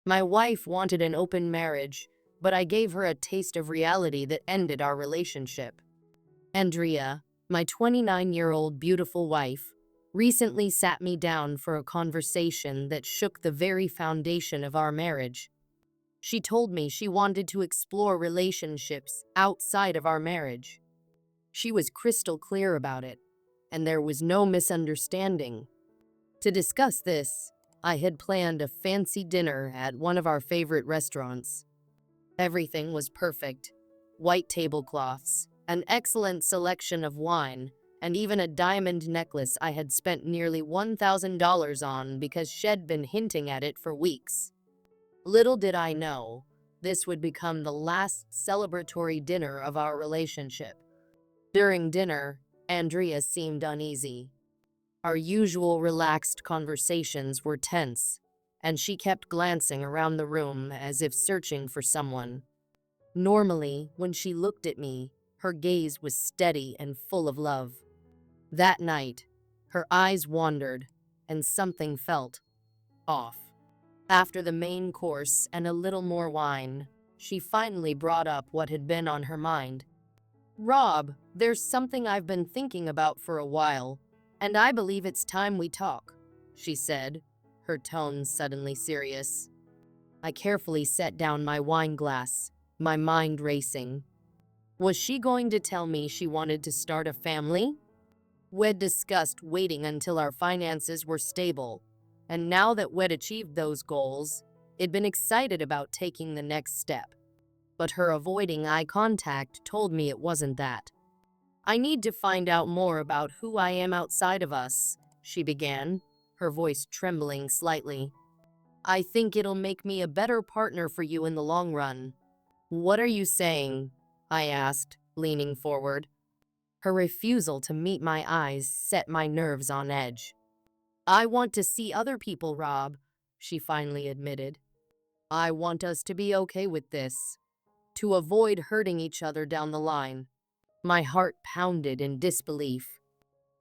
My wife wanted an open marriage, but I gave her a taste of reality that ended our relationship. Andrea, my 29-year-old beautiful wife, recently sat me down for a conversation that shook the very foundation of our marriage. She told me she wanted to explore relationships outside of our marriage. She was crystal clear about it, and there was no misunderstanding. To discuss this, I had planned a fancy dinner at one of our favorite restaurants. Everything was perfect. White tablecloths, an excellent selection of wine, and even a diamond necklace I had spent nearly $1,000 on because she'd been hinting at it for weeks. Little did I know, this would become the last celebratory dinner of our relationship. During dinner, Andrea seemed uneasy. Our usual relaxed conversations were tense, and she kept glancing around the room as if searching for someone. Normally, when she looked at me, her gaze was steady and full of love. That night, her eyes wandered, and something felt off. After the main course and a little more wine, she finally brought up what had been on her mind. "Rob, there's something I've been thinking about for a while, and I believe it's time we talk," she said, her tone suddenly serious. I carefully set down my wine glass, my mind racing. Was she going to tell me she wanted to start a family? We'd discussed waiting until our finances were stable, and now that we'd achieved those goals, I'd been excited about taking the next step. But her avoiding eye contact told me it wasn't that. "I need to find out more about who I am outside of us," she began, her voice trembling slightly. "I think it'll make me a better partner for you in the long run." "What are you saying?" I asked, leaning forward. Her refusal to meet my eyes set my nerves on edge. "I want to see other people, Rob," she finally admitted. "I want us to be okay with this, to avoid hurting each other down the line." My heart pounded in disbelief.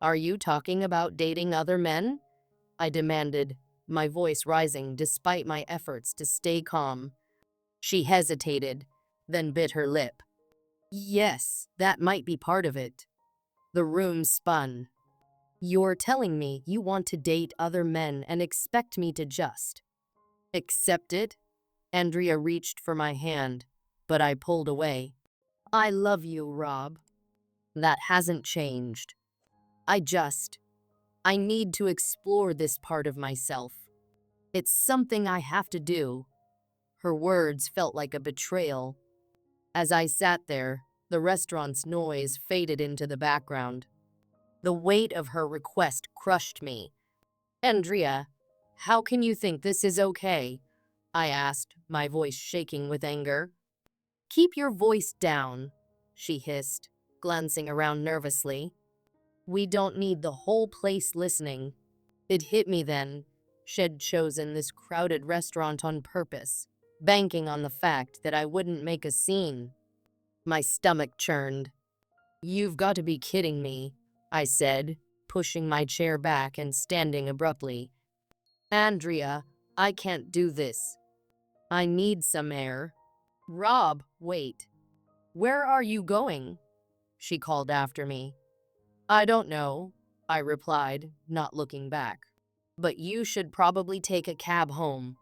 "Are you talking about dating other men?" I demanded, my voice rising despite my efforts to stay calm. She hesitated, then bit her lip. "Yes, that might be part of it." The room spun. "You're telling me you want to date other men and expect me to just accept it?" Andrea reached for my hand, but I pulled away. "I love you, Rob. That hasn't changed. I need to explore this part of myself. It's something I have to do." Her words felt like a betrayal. As I sat there, the restaurant's noise faded into the background. The weight of her request crushed me. "Andrea, how can you think this is okay?" I asked, my voice shaking with anger. "Keep your voice down," she hissed, glancing around nervously. "We don't need the whole place listening." It hit me then. She'd chosen this crowded restaurant on purpose, banking on the fact that I wouldn't make a scene. My stomach churned. "You've got to be kidding me," I said, pushing my chair back and standing abruptly. "Andrea, I can't do this. I need some air." "Rob, wait. Where are you going?" she called after me. "I don't know," I replied, not looking back. "But you should probably take a cab home."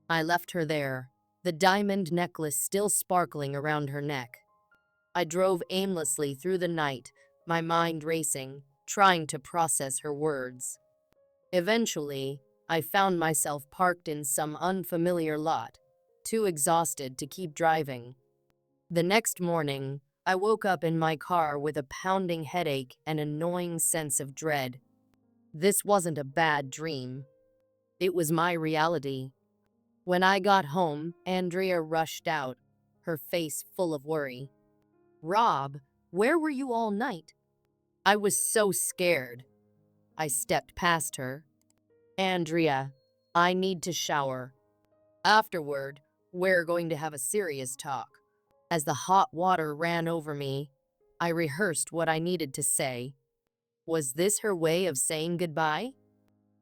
I left her there, the diamond necklace still sparkling around her neck. I drove aimlessly through the night, my mind racing, trying to process her words. Eventually, I found myself parked in some unfamiliar lot, too exhausted to keep driving. The next morning, I woke up in my car with a pounding headache and a gnawing sense of dread. This wasn't a bad dream. It was my reality. When I got home, Andrea rushed out, her face full of worry. "Rob, where were you all night?" I was so scared. I stepped past her. "Andrea, I need to shower. Afterward, we're going to have a serious talk." As the hot water ran over me, I rehearsed what I needed to say. Was this her way of saying goodbye?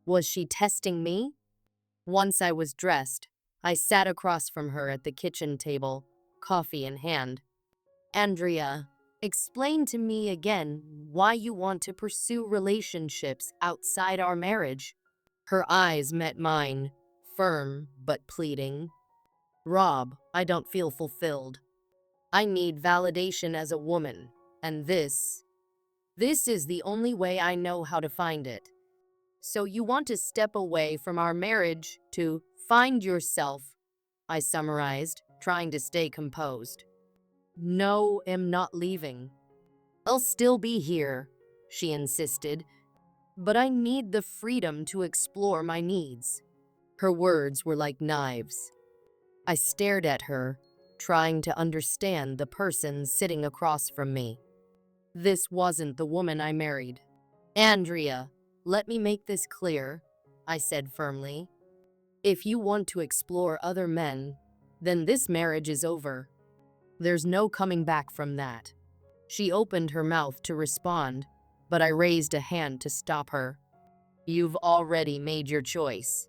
Was she testing me? Once I was dressed, I sat across from her at the kitchen table, coffee in hand. Andrea, explain to me again why you want to pursue relationships outside our marriage. Her eyes met mine, firm but pleading. Rob, I don't feel fulfilled. I need validation as a woman, and this is the only way I know how to find it. So you want to step away from our marriage to find yourself, I summarized, trying to stay composed. No, am not leaving. I'll still be here, she insisted, but I need the freedom to explore my needs. Her words were like knives. I stared at her, trying to understand the person sitting across from me. This wasn't the woman I married. Andrea, let me make this clear, I said firmly. If you want to explore other men, then this marriage is over. There's no coming back from that. She opened her mouth to respond, but I raised a hand to stop her. You've already made your choice.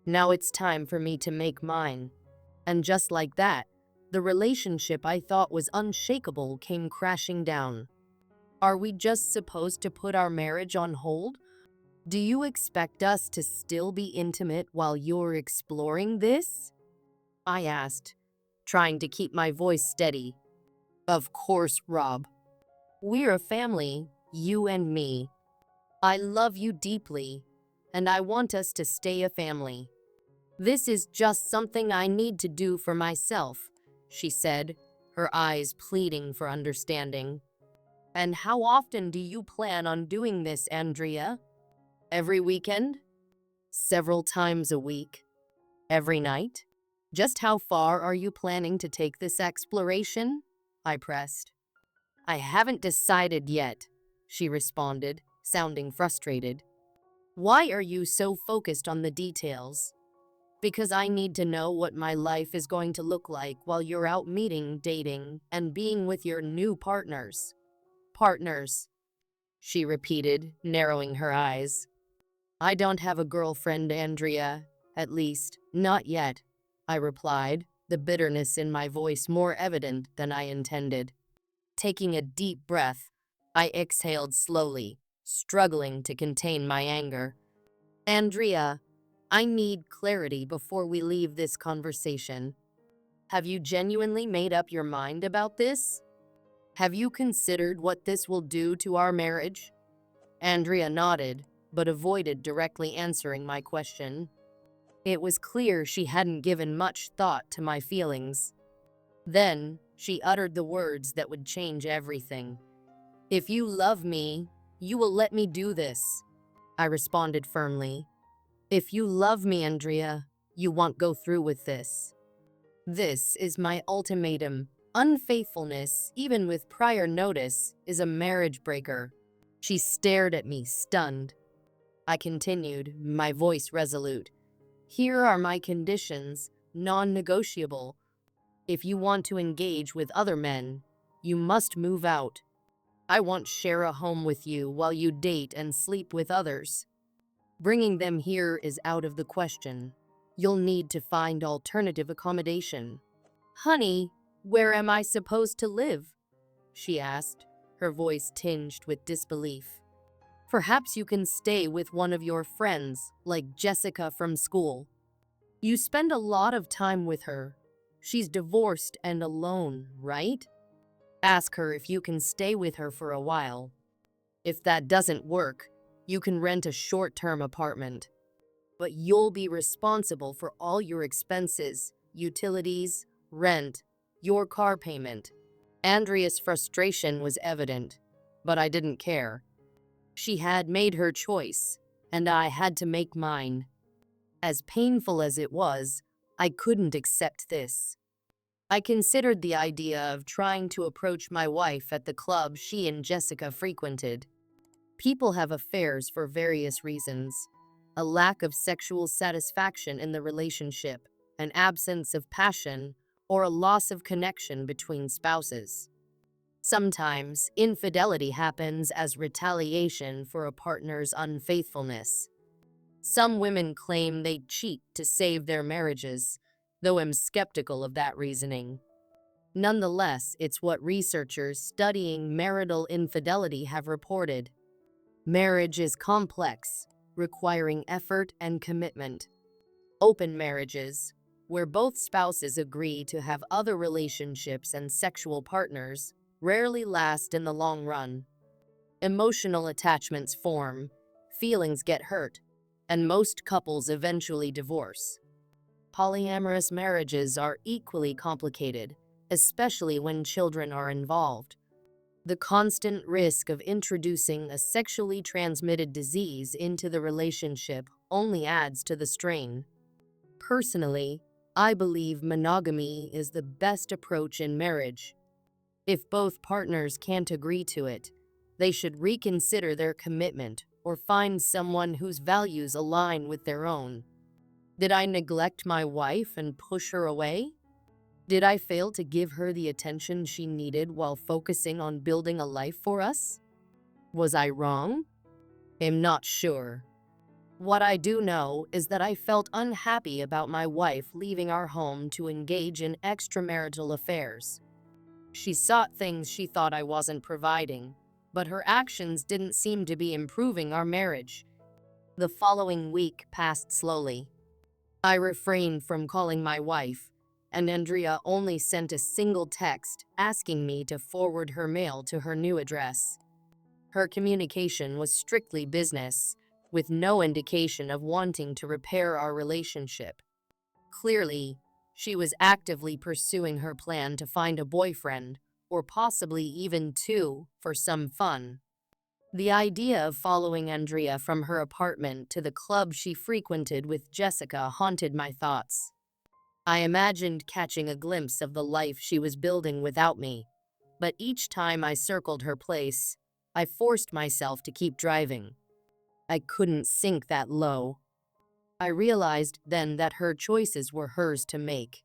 Now it's time for me to make mine. And just like that, the relationship I thought was unshakable came crashing down. Are we just supposed to put our marriage on hold? Do you expect us to still be intimate while you're exploring this? I asked, trying to keep my voice steady. Of course, Rob. We're a family, you and me. I love you deeply, and I want us to stay a family. This is just something I need to do for myself, she said, her eyes pleading for understanding. And how often do you plan on doing this, Andrea? Every weekend? Several times a week? Every night? Just how far are you planning to take this exploration? I pressed. I haven't decided yet, she responded, sounding frustrated. Why are you so focused on the details? Because I need to know what my life is going to look like while you're out meeting, dating, and being with your new partners. Partners, she repeated, narrowing her eyes. I don't have a girlfriend, Andrea. At least, not yet, I replied, the bitterness in my voice more evident than I intended. Taking a deep breath, I exhaled slowly, struggling to contain my anger. Andrea, I need clarity before we leave this conversation. Have you genuinely made up your mind about this? Have you considered what this will do to our marriage? Andrea nodded, but avoided directly answering my question. It was clear she hadn't given much thought to my feelings. Then, she uttered the words that would change everything. If you love me, you will let me do this, I responded firmly. If you love me, Andrea, you won't go through with this. This is my ultimatum. Unfaithfulness, even with prior notice, is a marriage breaker. She stared at me, stunned. I continued, my voice resolute. Here are my conditions, non-negotiable. If you want to engage with other men, you must move out. I won't share a home with you while you date and sleep with others. Bringing them here is out of the question. You'll need to find alternative accommodation. Honey, where am I supposed to live? She asked, her voice tinged with disbelief. Perhaps you can stay with one of your friends, like Jessica from school. You spend a lot of time with her. She's divorced and alone, right? Ask her if you can stay with her for a while. If that doesn't work, you can rent a short-term apartment. But you'll be responsible for all your expenses, utilities, rent, your car payment. Andrea's frustration was evident, but I didn't care. She had made her choice, and I had to make mine. As painful as it was, I couldn't accept this. I considered the idea of trying to approach my wife at the club she and Jessica frequented. People have affairs for various reasons. A lack of sexual satisfaction in the relationship, an absence of passion, or a loss of connection between spouses. Sometimes, infidelity happens as retaliation for a partner's unfaithfulness. Some women claim they cheat to save their marriages, though I'm skeptical of that reasoning. Nonetheless, it's what researchers studying marital infidelity have reported. Marriage is complex, requiring effort and commitment. Open marriages, where both spouses agree to have other relationships and sexual partners, rarely last in the long run. Emotional attachments form, feelings get hurt, and most couples eventually divorce. Polyamorous marriages are equally complicated, especially when children are involved. The constant risk of introducing a sexually transmitted disease into the relationship only adds to the strain. Personally, I believe monogamy is the best approach in marriage. If both partners can't agree to it, they should reconsider their commitment or find someone whose values align with their own. Did I neglect my wife and push her away? Did I fail to give her the attention she needed while focusing on building a life for us? Was I wrong? I'm not sure. What I do know is that I felt unhappy about my wife leaving our home to engage in extramarital affairs. She sought things she thought I wasn't providing, but her actions didn't seem to be improving our marriage. The following week passed slowly. I refrained from calling my wife, and Andrea only sent a single text asking me to forward her mail to her new address. Her communication was strictly business, with no indication of wanting to repair our relationship. Clearly, she was actively pursuing her plan to find a boyfriend, or possibly even two, for some fun. The idea of following Andrea from her apartment to the club she frequented with Jessica haunted my thoughts. I imagined catching a glimpse of the life she was building without me, but each time I circled her place, I forced myself to keep driving. I couldn't sink that low. I realized then that her choices were hers to make,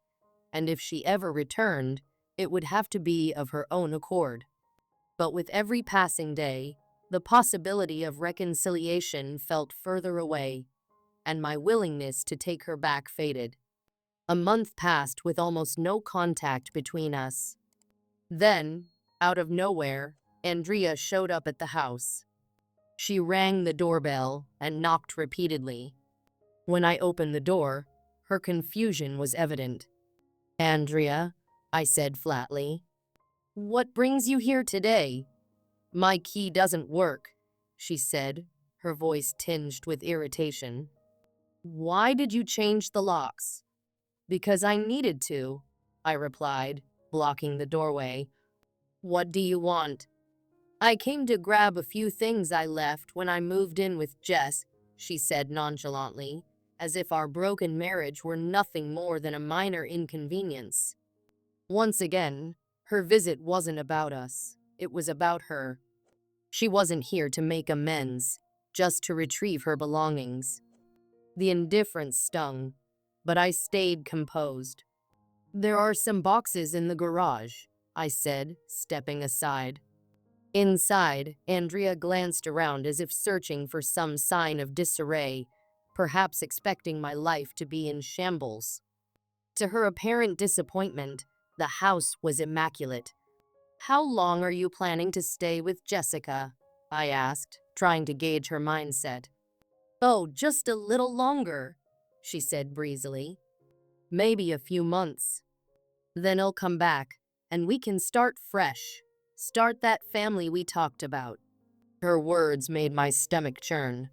and if she ever returned, it would have to be of her own accord. But with every passing day, the possibility of reconciliation felt further away, and my willingness to take her back faded. A month passed with almost no contact between us. Then, out of nowhere, Andrea showed up at the house. She rang the doorbell and knocked repeatedly. When I opened the door, her confusion was evident. "Andrea," I said flatly, "what brings you here today?" "My key doesn't work," she said, her voice tinged with irritation. "Why did you change the locks?" "Because I needed to," I replied, blocking the doorway. "What do you want?" "I came to grab a few things I left when I moved in with Jess," she said nonchalantly, as if our broken marriage were nothing more than a minor inconvenience. Once again, her visit wasn't about us. It was about her. She wasn't here to make amends, just to retrieve her belongings. The indifference stung, but I stayed composed. "There are some boxes in the garage," I said, stepping aside. Inside, Andrea glanced around as if searching for some sign of disarray, perhaps expecting my life to be in shambles. To her apparent disappointment, the house was immaculate. "How long are you planning to stay with Jessica?" I asked, trying to gauge her mindset. "Oh, just a little longer," she said breezily. "Maybe a few months. Then I'll come back, and we can start fresh. Start that family we talked about." Her words made my stomach churn.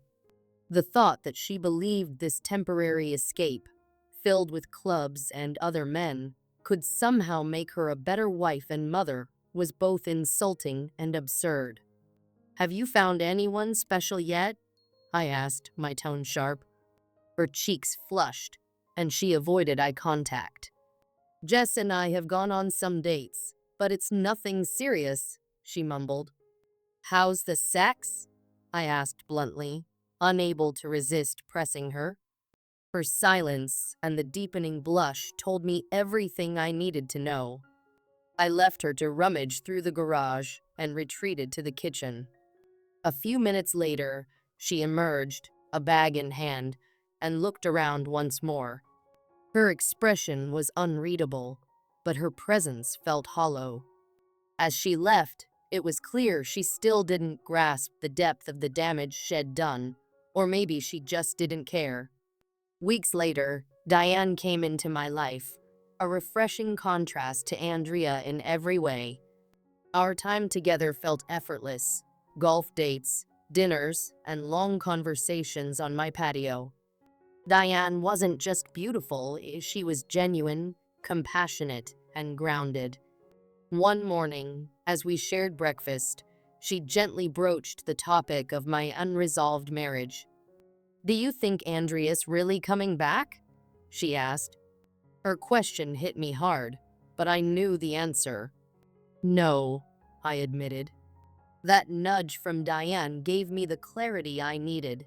The thought that she believed this temporary escape, filled with clubs and other men, could somehow make her a better wife and mother was both insulting and absurd. "Have you found anyone special yet?" I asked, my tone sharp. Her cheeks flushed, and she avoided eye contact. "Jess and I have gone on some dates, but it's nothing serious," she mumbled. "How's the sex?" I asked bluntly, unable to resist pressing her. Her silence and the deepening blush told me everything I needed to know. I left her to rummage through the garage and retreated to the kitchen. A few minutes later, she emerged, a bag in hand, and looked around once more. Her expression was unreadable, but her presence felt hollow. As she left, it was clear she still didn't grasp the depth of the damage she'd done, or maybe she just didn't care. Weeks later, Diane came into my life, a refreshing contrast to Andrea in every way. Our time together felt effortless: golf dates, dinners, and long conversations on my patio. Diane wasn't just beautiful, she was genuine, compassionate, and grounded. One morning, as we shared breakfast, she gently broached the topic of my unresolved marriage. "Do you think Andrea's really coming back?" she asked. Her question hit me hard, but I knew the answer. "No," I admitted. That nudge from Diane gave me the clarity I needed.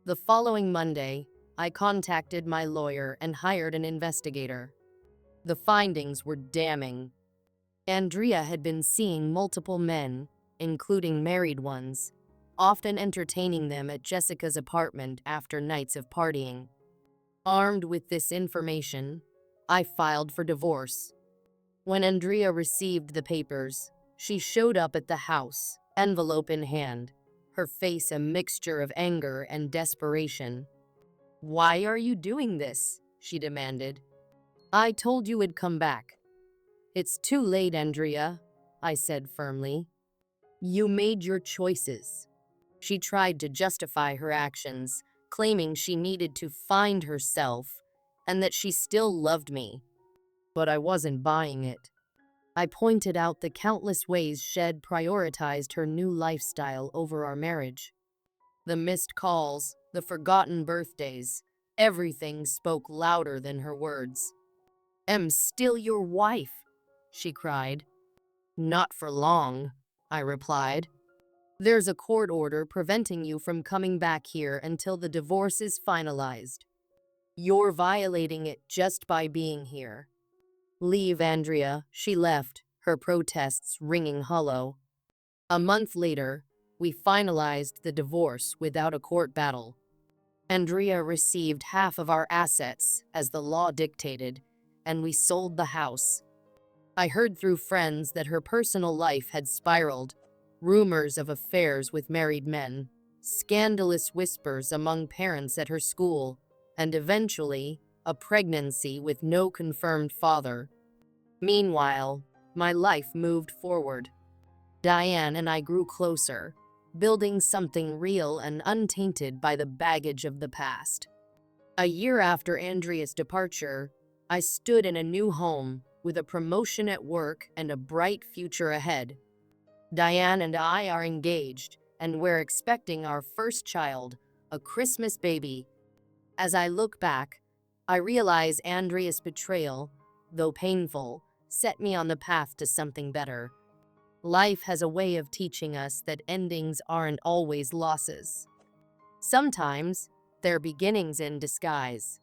The following Monday, I contacted my lawyer and hired an investigator. The findings were damning. Andrea had been seeing multiple men, including married ones, often entertaining them at Jessica's apartment after nights of partying. Armed with this information, I filed for divorce. When Andrea received the papers, she showed up at the house, envelope in hand, her face a mixture of anger and desperation. "Why are you doing this?" she demanded. "I told you it'd come back." "It's too late, Andrea," I said firmly. "You made your choices." She tried to justify her actions, claiming she needed to find herself and that she still loved me. But I wasn't buying it. I pointed out the countless ways she'd prioritized her new lifestyle over our marriage. The missed calls, the forgotten birthdays, everything spoke louder than her words. "I'm still your wife," she cried. "Not for long," I replied. "There's a court order preventing you from coming back here until the divorce is finalized. You're violating it just by being here." "Leave, Andrea." She left, her protests ringing hollow. A month later, we finalized the divorce without a court battle. Andrea received half of our assets, as the law dictated, and we sold the house. I heard through friends that her personal life had spiraled, rumors of affairs with married men, scandalous whispers among parents at her school, and eventually, a pregnancy with no confirmed father. Meanwhile, my life moved forward. Diane and I grew closer, building something real and untainted by the baggage of the past. A year after Andrea's departure, I stood in a new home with a promotion at work and a bright future ahead. Diane and I are engaged, and we're expecting our first child, a Christmas baby. As I look back, I realize Andrea's betrayal, though painful, set me on the path to something better. Life has a way of teaching us that endings aren't always losses. Sometimes, they're beginnings in disguise.